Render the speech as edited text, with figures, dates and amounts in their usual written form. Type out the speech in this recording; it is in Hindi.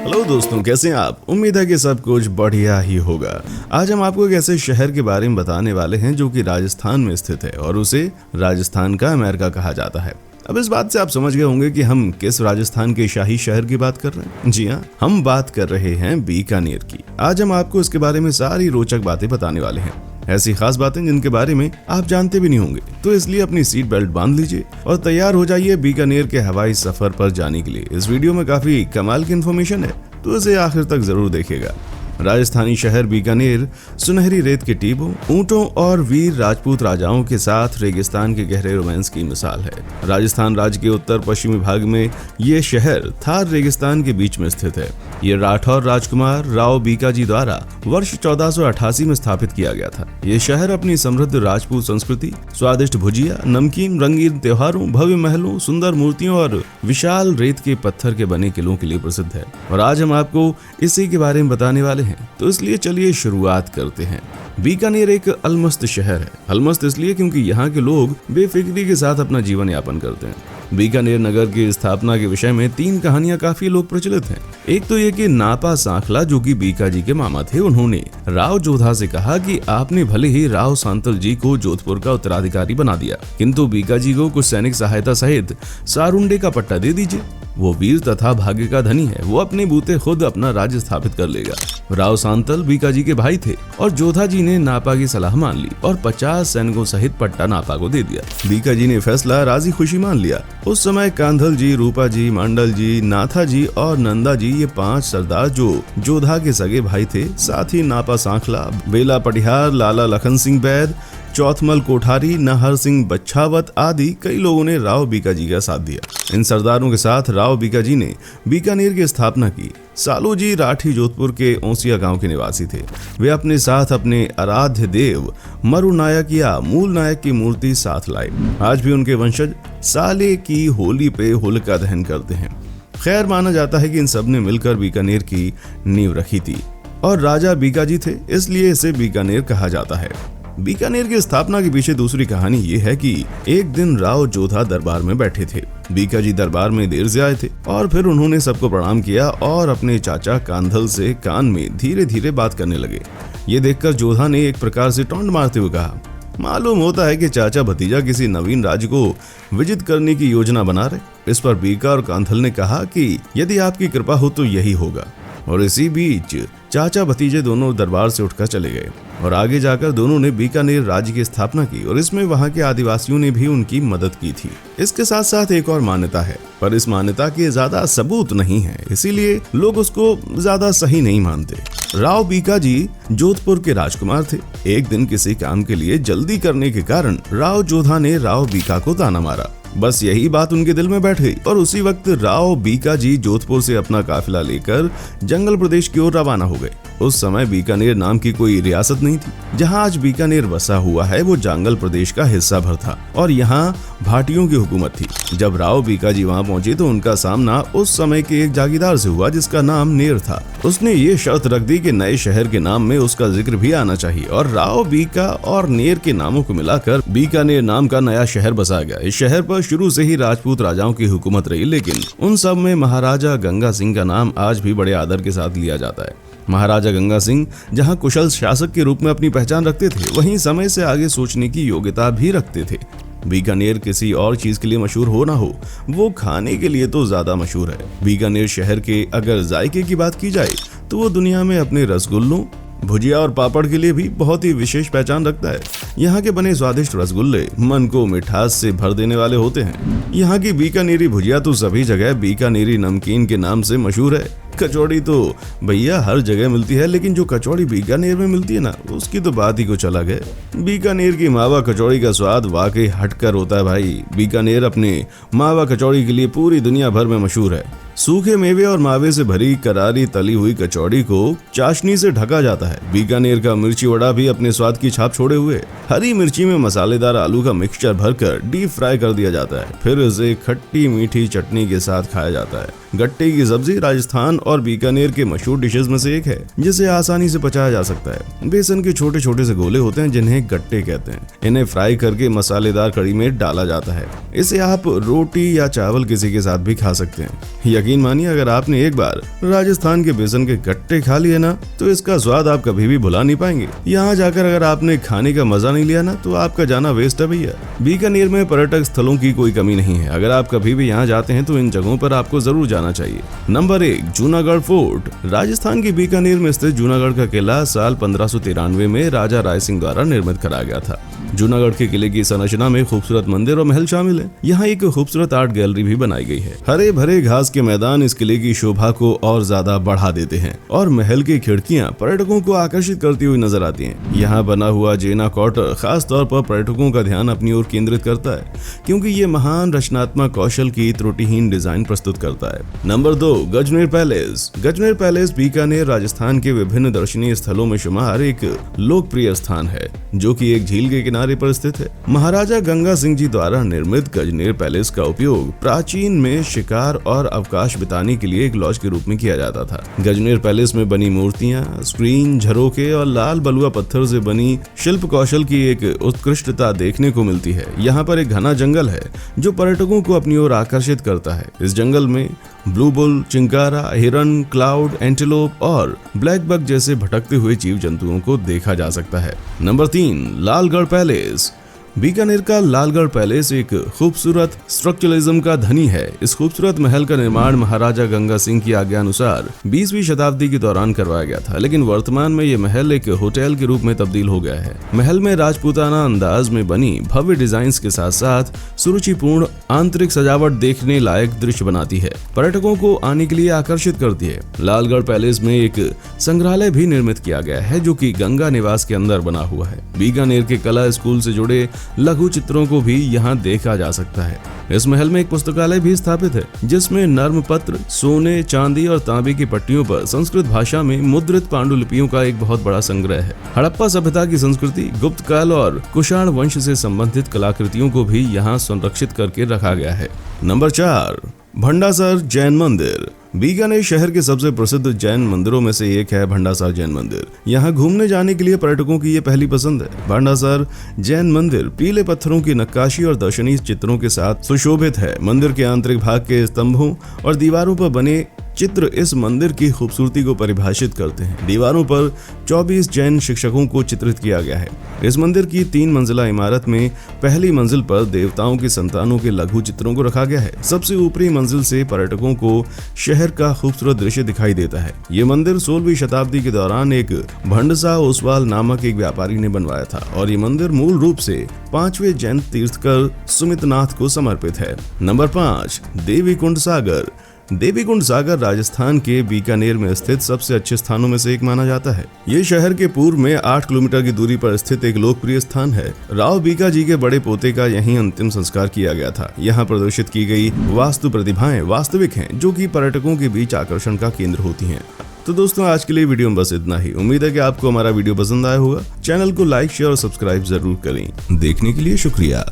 हेलो दोस्तों, कैसे हैं आप? उम्मीद है कि सब कुछ बढ़िया ही होगा। आज हम आपको एक ऐसे शहर के बारे में बताने वाले हैं जो कि राजस्थान में स्थित है और उसे राजस्थान का अमेरिका कहा जाता है। अब इस बात से आप समझ गए होंगे कि हम किस राजस्थान के शाही शहर की बात कर रहे हैं। जी हाँ, हम बात कर रहे हैं बीकानेर की। आज हम आपको इसके बारे में सारी रोचक बातें बताने वाले हैं, ऐसी खास बातें जिनके बारे में आप जानते भी नहीं होंगे। तो इसलिए अपनी सीट बेल्ट बांध लीजिए और तैयार हो जाइए बीकानेर के हवाई सफर पर जाने के लिए। इस वीडियो में काफी कमाल की इन्फॉर्मेशन है, तो इसे आखिर तक जरूर देखिएगा। राजस्थानी शहर बीकानेर सुनहरी रेत के टीबों, ऊंटों और वीर राजपूत राजाओं के साथ रेगिस्तान के गहरे रोमांस की मिसाल है। राजस्थान राज्य के उत्तर पश्चिमी भाग में ये शहर थार रेगिस्तान के बीच में स्थित है। ये राठौर राजकुमार राव बीकाजी द्वारा वर्ष 1488 में स्थापित किया गया था। ये शहर अपनी समृद्ध राजपूत संस्कृति, स्वादिष्ट भुजिया, नमकीन, रंगीन त्योहारों, भव्य महलों, सुंदर मूर्तियों और विशाल रेत के पत्थर के बने किलों के लिए प्रसिद्ध है। और आज हम आपको इसी के बारे में बताने वाले हैं, तो इसलिए चलिए शुरुआत करते हैं। बीकानेर एक अलमस्त शहर है। अलमस्त इसलिए क्योंकि यहाँ के लोग बेफिक्री के साथ अपना जीवन यापन करते हैं। बीकानेर नगर की स्थापना के विषय में 3 कहानियां काफी लोक प्रचलित हैं। एक तो ये कि नापा सांखला, जो कि बीकाजी के मामा थे, उन्होंने राव जोधा से कहा कि आपने भले ही राव सांतल जी को जोधपुर का उत्तराधिकारी बना दिया, किंतु बीकाजी को कुछ सैनिक सहायता सहित सारुंडे का पट्टा दे दीजिए। वो वीर तथा भाग्य का धनी है, वो अपने बूते खुद अपना राज्य स्थापित कर लेगा। राव सांतल बीकाजी के भाई थे और जोधा जी ने नापा की सलाह मान ली और 50 सैनिकों सहित पट्टा नापा को दे दिया। बीकाजी ने फैसला राजी खुशी मान लिया। उस समय कांधल जी, रूपा जी, मांडल जी, नाथा जी और नंदा जी, ये 5 सरदार जो जोधा के सगे भाई थे, साथ ही नापा सांखला, बेला पटिहार, लाला लखन सिंह बैद, चौथमल कोठारी, नहर सिंह बच्छावत आदि कई लोगों ने राव बीकाजी का साथ दिया। इन सरदारों के साथ राव बीकाजी ने बीकानेर की स्थापना की। सालू जी राठी जोधपुर के ओसिया गांव के निवासी थे। वे अपने साथ अपने आराध्य देव मरु नायक या मूल नायक की मूर्ति साथ लाए। आज भी उनके वंशज साले की होली पे होलिका दहन करते हैं। खैर, माना जाता है कि इन सब ने मिलकर बीकानेर की नींव रखी थी और राजा बीकाजी थे, इसलिए इसे बीकानेर कहा जाता है। बीकानेर की स्थापना के पीछे दूसरी कहानी ये है कि एक दिन राव जोधा दरबार में बैठे थे। बीकाजी दरबार में देर से आए थे और फिर उन्होंने सबको प्रणाम किया और अपने चाचा कांधल से कान में धीरे धीरे बात करने लगे। ये देखकर जोधा ने एक प्रकार से टोंट मारते हुए कहा, मालूम होता है कि चाचा भतीजा किसी नवीन राज्य को विजित करने की योजना बना रहे। इस पर बीका और कांधल ने कहा कि यदि आपकी कृपा हो तो यही होगा। और इसी बीच चाचा भतीजे दोनों दरबार से उठकर चले गए और आगे जाकर दोनों ने बीकानेर राज्य की स्थापना की और इसमें वहां के आदिवासियों ने भी उनकी मदद की थी। इसके साथ साथ एक और मान्यता है, पर इस मान्यता के ज्यादा सबूत नहीं है, इसीलिए लोग उसको ज्यादा सही नहीं मानते। राव बीकाजी जोधपुर के राजकुमार थे। एक दिन किसी काम के लिए जल्दी करने के कारण राव जोधा ने राव बीका को ताना मारा। बस यही बात उनके दिल में बैठ गई और उसी वक्त राव बीकाजी जोधपुर से अपना काफिला लेकर जंगल प्रदेश की ओर रवाना हो गए। उस समय बीकानेर नाम की कोई रियासत नहीं थी। जहां आज बीकानेर बसा हुआ है वो जंगल प्रदेश का हिस्सा भर था और यहाँ भाटियों की हुकूमत थी। जब राव बीकाजी वहां पहुंचे तो उनका सामना उस समय के एक जागीरदार से हुआ जिसका नाम नेर था। उसने ये शर्त रख दी कि नए शहर के नाम में उसका जिक्र भी आना चाहिए और राव बीका और नेर के नामों को मिलाकर बीकानेर नाम का नया शहर बसा गया। इस शहर पर शुरू से ही राजपूत राजाओं की हुकूमत रही, लेकिन उन सब में महाराजा गंगा सिंह का नाम आज भी बड़े आदर के साथ लिया जाता है। महाराजा गंगा सिंह जहां कुशल शासक के रूप में अपनी पहचान रखते थे, वहीं समय से आगे सोचने की योग्यता भी रखते थे। बीकानेर किसी और चीज के लिए मशहूर हो ना हो, वो खाने के लिए तो ज्यादा मशहूर है। बीकानेर शहर के अगर जायके की बात की जाए तो वो दुनिया में अपने रसगुल्लों, भुजिया और पापड़ के लिए भी बहुत ही विशेष पहचान रखता है। यहाँ के बने स्वादिष्ट रसगुल्ले मन को मिठास से भर देने वाले होते हैं। यहाँ की बीकानेरी भुजिया तो सभी जगह बीकानेरी नमकीन के नाम से मशहूर है। कचौड़ी तो भैया हर जगह मिलती है, लेकिन जो कचौड़ी बीकानेर में मिलती है ना, उसकी तो बात ही कुछ अलग है। बीकानेर की मावा कचौड़ी का स्वाद वाकई हटकर होता है भाई। बीकानेर अपने मावा कचौड़ी के लिए पूरी दुनिया भर में मशहूर है। सूखे मेवे और मावे से भरी करारी तली हुई कचौड़ी को चाशनी से ढका जाता है। बीकानेर का मिर्ची वड़ा भी अपने स्वाद की छाप छोड़े हुए हरी मिर्ची में मसालेदार आलू का मिक्सचर भरकर डीप फ्राई कर दिया जाता है, फिर इसे खट्टी मीठी चटनी के साथ खाया जाता है। गट्टे की सब्जी राजस्थान और बीकानेर के मशहूर डिशेज में से एक है, जिसे आसानी से पचाया जा सकता है। बेसन के छोटे छोटे से गोले होते हैं जिन्हें गट्टे कहते हैं। इन्हें फ्राई करके मसालेदार कढ़ी में डाला जाता है। इसे आप रोटी या चावल किसी के साथ भी खा सकते हैं। यकीन यकीन मानिए, अगर आपने एक बार राजस्थान के बेसन के गट्टे खा लिए ना, तो इसका स्वाद आप कभी भी भुला नहीं पाएंगे। यहाँ जाकर अगर आपने खाने का मजा नहीं लिया ना, तो आपका जाना वेस्ट है भैया। बीकानेर में पर्यटक स्थलों की कोई कमी नहीं है। अगर आप कभी भी यहाँ जाते हैं तो इन जगहों पर आपको जरूर जाना चाहिए। Number 1, Junagadh fort. राजस्थान के बीकानेर में स्थित जूनागढ़ का किला साल 1593 में राजा राय सिंह द्वारा निर्मित करा गया था। जूनागढ़ के किले की संरचना में खूबसूरत मंदिर और महल शामिल है। यहाँ एक खूबसूरत आर्ट गैलरी भी बनाई गई है। हरे भरे घास के मैदान इस किले की शोभा को और ज्यादा बढ़ा देते हैं और महल की खिड़कियां पर्यटकों को आकर्षित करती हुई नजर आती हैं। यहाँ बना हुआ जेना क्वार्टर खास तौर पर पर्यटकों का ध्यान अपनी ओर केंद्रित करता है, क्योंकि ये महान रचनात्मक कौशल की त्रुटिहीन डिजाइन प्रस्तुत करता है। Number 2, Gajner palace. Gajner palace Bikaner Rajasthan के विभिन्न दर्शनीय स्थलों में शुमार एक लोकप्रिय स्थान है, जो कि एक झील के किनारे पर स्थित है। महाराजा गंगा सिंह जी द्वारा निर्मित गजनेर पैलेस का उपयोग प्राचीन में शिकार और अवकाश बिताने के लिए एक लॉज के रूप में किया जाता था। गजनेर पैलेस में बनी मूर्तियां, स्क्रीन, झरोखे और लाल बलुआ पत्थर से बनी शिल्प कौशल की एक उत्कृष्टता देखने को मिलती है। यहाँ पर एक घना जंगल है जो पर्यटकों को अपनी ओर आकर्षित करता है। इस जंगल में ब्लू बुल, चिंकारा, हिरन, क्लाउड, एंटीलोप और ब्लैक बक जैसे भटकते हुए जीव जंतुओं को देखा जा सकता है। Number 3, Lalgarh palace. बीकानेर का लालगढ़ पैलेस एक खूबसूरत स्ट्रक्चरलिज्म का धनी है। इस खूबसूरत महल का निर्माण महाराजा गंगा सिंह की आज्ञा अनुसार 20वीं शताब्दी के दौरान करवाया गया था, लेकिन वर्तमान में ये महल एक होटल के रूप में तब्दील हो गया है। महल में राजपूताना अंदाज में बनी भव्य डिजाइन के साथ साथ सुरुचिपूर्ण आंतरिक सजावट देखने लायक दृश्य बनाती है, पर्यटकों को आने के लिए आकर्षित करती है। लालगढ़ पैलेस में एक संग्रहालय भी निर्मित किया गया है, जो कि गंगा निवास के अंदर बना हुआ है। बीकानेर के कला स्कूल से जुड़े लघु चित्रों को भी यहाँ देखा जा सकता है। इस महल में एक पुस्तकालय भी स्थापित है, जिसमें नर्म पत्र, सोने, चांदी और तांबे की पट्टियों पर संस्कृत भाषा में मुद्रित पांडुलिपियों का एक बहुत बड़ा संग्रह है। हड़प्पा सभ्यता की संस्कृति, गुप्त काल और कुषाण वंश से संबंधित कलाकृतियों को भी यहाँ संरक्षित करके रखा गया है। नंबर 4, भंडासर जैन मंदिर। बीकानेर शहर के सबसे प्रसिद्ध जैन मंदिरों में से एक है भंडासर जैन मंदिर। यहाँ घूमने जाने के लिए पर्यटकों की ये पहली पसंद है। भंडासर जैन मंदिर पीले पत्थरों की नक्काशी और दर्शनीय चित्रों के साथ सुशोभित है। मंदिर के आंतरिक भाग के स्तंभों और दीवारों पर बने चित्र इस मंदिर की खूबसूरती को परिभाषित करते हैं। दीवारों पर 24 जैन शिक्षकों को चित्रित किया गया है। इस मंदिर की 3 मंजिला इमारत में पहली मंजिल पर देवताओं की संतानों के लघु चित्रों को रखा गया है। सबसे ऊपरी मंजिल से पर्यटकों को शहर का खूबसूरत दृश्य दिखाई देता है। ये मंदिर 16वीं शताब्दी के दौरान एक भंडसा ओसवाल नामक एक व्यापारी ने बनवाया था और ये मंदिर मूल रूप से 5वें जैन तीर्थकर सुमितनाथ को समर्पित है। नंबर 5, देवीकुंड सागर। देवीकुंड सागर राजस्थान के बीकानेर में स्थित सबसे अच्छे स्थानों में से एक माना जाता है। ये शहर के पूर्व में 8 किलोमीटर की दूरी पर स्थित एक लोकप्रिय स्थान है। राव बीका जी के बड़े पोते का यहीं अंतिम संस्कार किया गया था। यहाँ प्रदर्शित की गई वास्तु प्रतिभाएं वास्तविक हैं, जो कि पर्यटकों के बीच आकर्षण का केंद्र होती हैं। तो दोस्तों, आज के लिए वीडियो में बस इतना ही। उम्मीद है कि आपको हमारा वीडियो पसंद आया होगा। चैनल को लाइक, शेयर और सब्सक्राइब जरूर करें। देखने के लिए शुक्रिया।